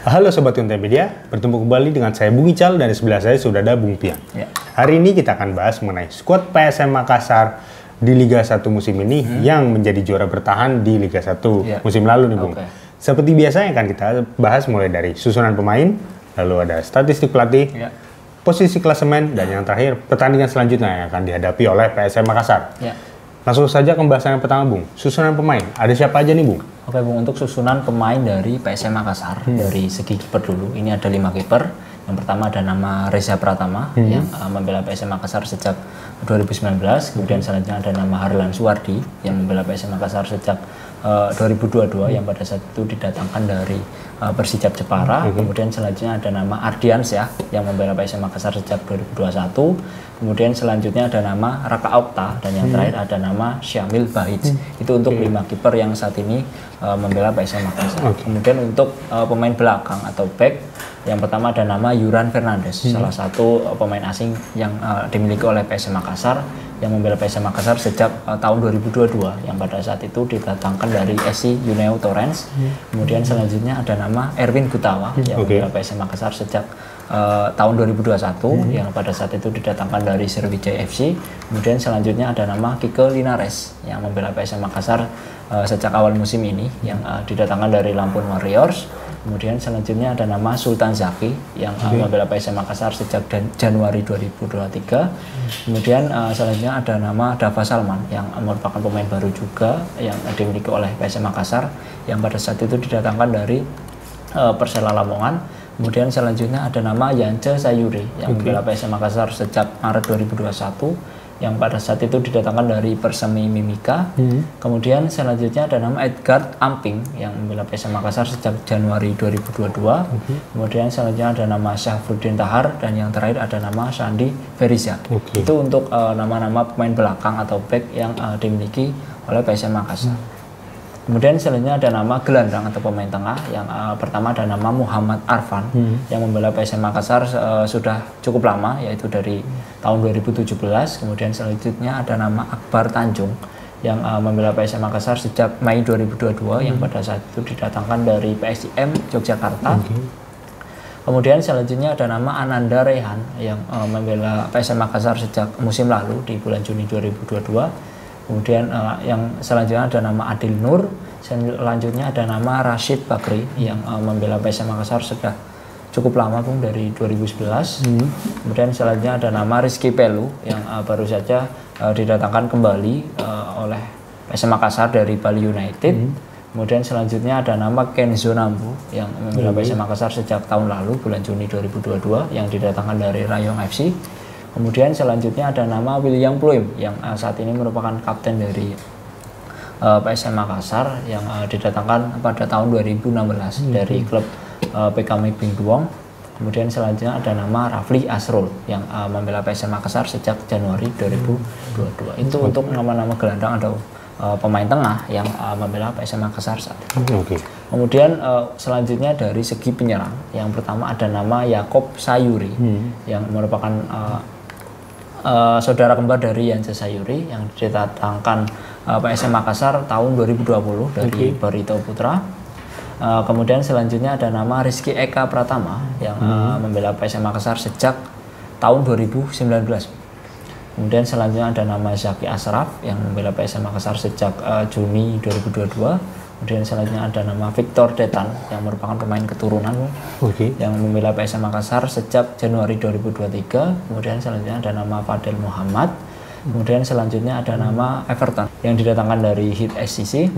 Halo Sobat Konten Media, bertemu kembali dengan saya Bung Ical dan di sebelah saya sudah ada Bung Pian. Ya. Hari ini kita akan bahas mengenai skuad PSM Makassar di Liga 1 musim ini yang menjadi juara bertahan di Liga 1 musim lalu nih Bung. Seperti biasanya akan kita bahas mulai dari susunan pemain, lalu ada statistik pelatih, posisi klasemen, dan yang terakhir pertandingan selanjutnya yang akan dihadapi oleh PSM Makassar. Langsung saja ke pembahasan yang pertama Bung, susunan pemain. Ada siapa aja nih Bung? Oke Bung, untuk susunan pemain dari PSM Makassar, dari segi kiper dulu, ini ada 5 kiper. Yang pertama ada nama Reza Pratama yang membela PSM Makassar sejak 2019. Kemudian selanjutnya ada nama Harlan Suwardi yang membela PSM Makassar sejak 2022 yang pada saat itu didatangkan dari Persijap Jepara. Kemudian selanjutnya ada nama Ardians ya yang membela PSM Makassar sejak 2021. Kemudian selanjutnya ada nama Raka Okta dan yang terakhir ada nama Syamil Bahij. Itu untuk 5 kiper yang saat ini membela PSM Makassar. Kemudian untuk pemain belakang atau back, yang pertama ada nama Yuran Fernandes, salah satu pemain asing yang dimiliki oleh PSM Makassar yang membela PSM Makassar sejak tahun 2022 yang pada saat itu didatangkan dari SC Uneo Torrens. Kemudian selanjutnya ada nama Erwin Gutawa yang membela PSM Makassar sejak tahun 2021 yang pada saat itu didatangkan dari Sriwijaya FC. Kemudian selanjutnya ada nama Kike Linares yang membela PSM Makassar sejak awal musim ini yang didatangkan dari Lampung Warriors. Kemudian selanjutnya ada nama Sultan Zaki yang membela PSM Makassar sejak Januari 2023. Kemudian selanjutnya ada nama Dava Salman yang merupakan pemain baru juga yang dimiliki oleh PSM Makassar yang pada saat itu didatangkan dari Persela Lamongan. Kemudian selanjutnya ada nama Yance Sayuri yang membela PSM Makassar sejak Maret 2021 yang pada saat itu didatangkan dari Persemi Mimika. Kemudian selanjutnya ada nama Edgar Amping yang membela PSM Makassar sejak Januari 2022. Kemudian selanjutnya ada nama Syafruddin Tahar dan yang terakhir ada nama Sandi Feriza. Itu untuk nama-nama pemain belakang atau back yang dimiliki oleh PSM Makassar. Kemudian selanjutnya ada nama gelandang atau pemain tengah yang pertama ada nama Muhammad Arfan yang membela PSM Makassar sudah cukup lama yaitu dari tahun 2017. Kemudian selanjutnya ada nama Akbar Tanjung yang membela PSM Makassar sejak Mei 2022 yang pada saat itu didatangkan dari PSIM Yogyakarta. Kemudian selanjutnya ada nama Ananda Rehan yang membela PSM Makassar sejak musim lalu di bulan Juni 2022. Kemudian yang selanjutnya ada nama Adil Nur, selanjutnya ada nama Rashid Bakri yang membela PSM Makassar sudah cukup lama Bung dari 2011. Kemudian selanjutnya ada nama Rizky Pelu yang baru saja didatangkan kembali oleh PSM Makassar dari Bali United. Kemudian selanjutnya ada nama Kenzo Nambu yang membela PSM Makassar sejak tahun lalu bulan Juni 2022 yang didatangkan dari Rayong FC. Kemudian selanjutnya ada nama William Pluim yang saat ini merupakan kapten dari PSM Makassar yang didatangkan pada tahun 2016 dari klub PKM Bingduong. Kemudian selanjutnya ada nama Rafli Asrul yang membela PSM Makassar sejak Januari 2022. Itu untuk nama-nama gelandang atau pemain tengah yang membela PSM Makassar saat ini. Kemudian selanjutnya dari segi penyerang, yang pertama ada nama Yakob Sayuri yang merupakan saudara kembar dari Yance Sayuri yang didatangkan PSM Makassar tahun 2020 dari Barito Putra. Kemudian selanjutnya ada nama Rizky Eka Pratama yang membela PSM Makassar sejak tahun 2019. Kemudian selanjutnya ada nama Zaki Asraf yang membela PSM Makassar sejak Juni 2022. Kemudian selanjutnya ada nama Victor Detan yang merupakan pemain keturunan yang membela PSM Makassar sejak Januari 2023. Kemudian selanjutnya ada nama Fadel Muhammad. Kemudian selanjutnya ada nama Everton yang didatangkan dari Hit SCC.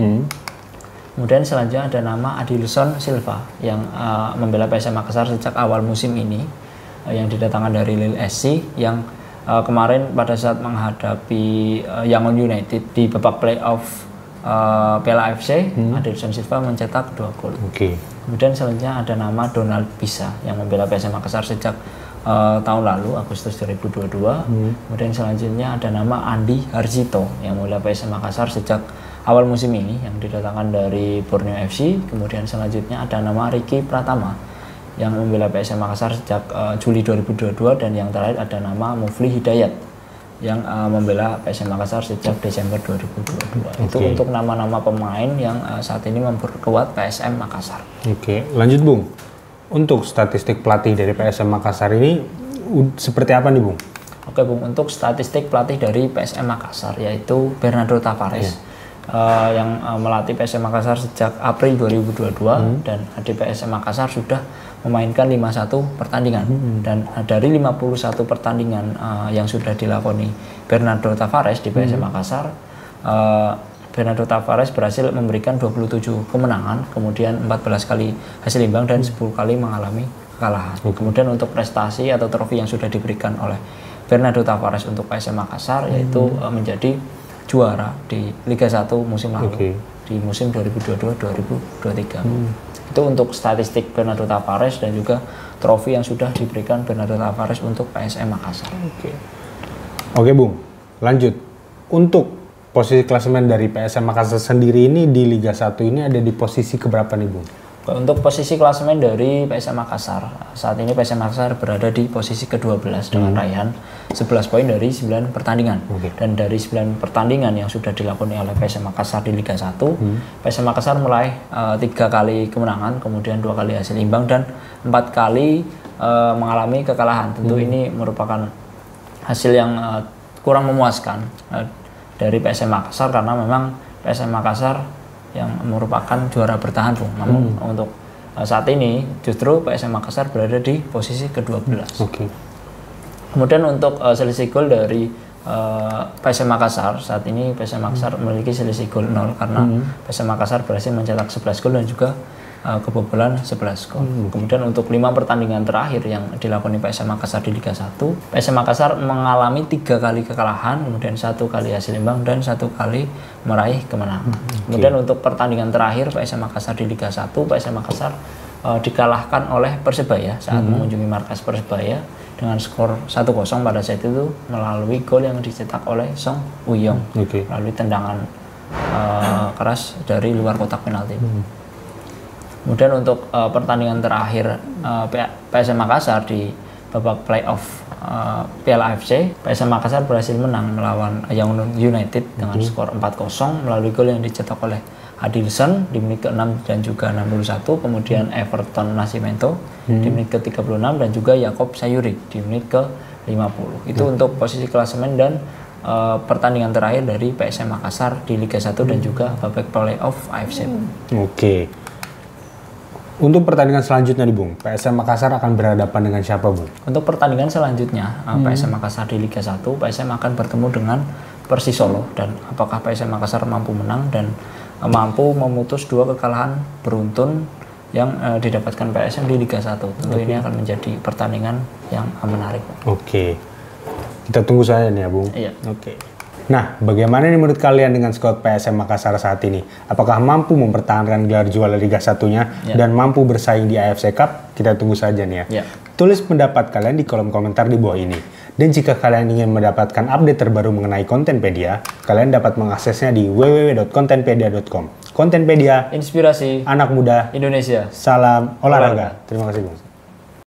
Kemudian selanjutnya ada nama Adilson Silva yang membela PSM Makassar sejak awal musim ini yang didatangkan dari Lille SC yang kemarin pada saat menghadapi Yangon United di babak playoff Piala AFC, Adilson Silva mencetak 2 gol. Kemudian selanjutnya ada nama Donald Bisa yang membela PSM Makassar sejak tahun lalu Agustus 2022. Kemudian selanjutnya ada nama Andi Harzito yang membela PSM Makassar sejak awal musim ini yang didatangkan dari Borneo FC. Kemudian selanjutnya ada nama Ricky Pratama yang membela PSM Makassar sejak Juli 2022 dan yang terakhir ada nama Mufli Hidayat yang membela PSM Makassar sejak Desember 2022. Itu untuk nama-nama pemain yang saat ini memperkuat PSM Makassar. Lanjut Bung. Untuk statistik pelatih dari PSM Makassar ini seperti apa nih, Bung? Oke, Bung. Untuk statistik pelatih dari PSM Makassar yaitu Bernardo Tavares yang melatih PSM Makassar sejak April 2022 dan di PSM Makassar sudah memainkan 51 pertandingan dan dari 51 pertandingan yang sudah dilakoni Bernardo Tavares di PSM Makassar, Bernardo Tavares berhasil memberikan 27 kemenangan, kemudian 14 kali hasil imbang dan 10 kali mengalami kekalahan. Kemudian untuk prestasi atau trofi yang sudah diberikan oleh Bernardo Tavares untuk PSM Makassar yaitu menjadi juara di Liga 1 musim lalu di musim 2022-2023. Itu untuk statistik Bernardo Tavares dan juga trofi yang sudah diberikan Bernardo Tavares untuk PSM Makassar. Oke, Bung. Lanjut. Untuk posisi klasemen dari PSM Makassar sendiri ini di Liga 1 ini ada di posisi keberapa nih, Bung? Untuk posisi klasemen dari PSM Makassar, saat ini PSM Makassar berada di posisi ke-12 dengan raihan 11 poin dari 9 pertandingan. Dan dari 9 pertandingan yang sudah dilakoni oleh PSM Makassar di Liga 1, PSM Makassar meraih 3 kali kemenangan, kemudian 2 kali hasil imbang dan 4 kali mengalami kekalahan. Tentu ini merupakan hasil yang kurang memuaskan dari PSM Makassar karena memang PSM Makassar yang merupakan juara bertahan, Bung. Namun untuk saat ini justru PSM Makassar berada di posisi ke-12. Kemudian untuk selisih gol dari PSM Makassar, saat ini PSM Makassar memiliki selisih gol 0 karena PSM Makassar berhasil mencetak 11 gol dan juga kebobolan 11 gol. Kemudian untuk 5 pertandingan terakhir yang dilakoni PSM Makassar di Liga 1, PSM Makassar mengalami 3 kali kekalahan, kemudian 1 kali hasil imbang dan 1 kali meraih kemenangan. Kemudian untuk pertandingan terakhir PSM Makassar di Liga 1, PSM Makassar dikalahkan oleh Persebaya saat mengunjungi markas Persebaya dengan skor 1-0 pada saat itu melalui gol yang dicetak oleh Song Woo-young melalui tendangan keras dari luar kotak penalti. Kemudian untuk pertandingan terakhir PSM Makassar di babak playoff Piala AFC, PSM Makassar berhasil menang melawan Yaounde United dengan skor 4-0 melalui gol yang dicetak oleh Adilson di menit ke-6 dan juga 61, kemudian Everton Nascimento di menit ke-36 dan juga Yakob Sayuri di menit ke-50. Itu untuk posisi klasemen dan pertandingan terakhir dari PSM Makassar di Liga 1 dan juga babak playoff AFC. Untuk pertandingan selanjutnya nih, Bung, PSM Makassar akan berhadapan dengan siapa, Bung? Untuk pertandingan selanjutnya, PSM Makassar di Liga 1, PSM akan bertemu dengan Persis Solo. Dan apakah PSM Makassar mampu menang dan mampu memutus 2 kekalahan beruntun yang didapatkan PSM di Liga 1? Tentu ini akan menjadi pertandingan yang menarik. Kita tunggu saja nih ya, Bung. Nah, bagaimana nih menurut kalian dengan skuad PSM Makassar saat ini? Apakah mampu mempertahankan gelar juara Liga 1-nya dan mampu bersaing di AFC Cup? Kita tunggu saja nih ya. Tulis pendapat kalian di kolom komentar di bawah ini. Dan jika kalian ingin mendapatkan update terbaru mengenai Kontenpedia, kalian dapat mengaksesnya di www.kontenpedia.com. Kontenpedia, inspirasi anak muda Indonesia. Salam olahraga. Terima kasih, Bung.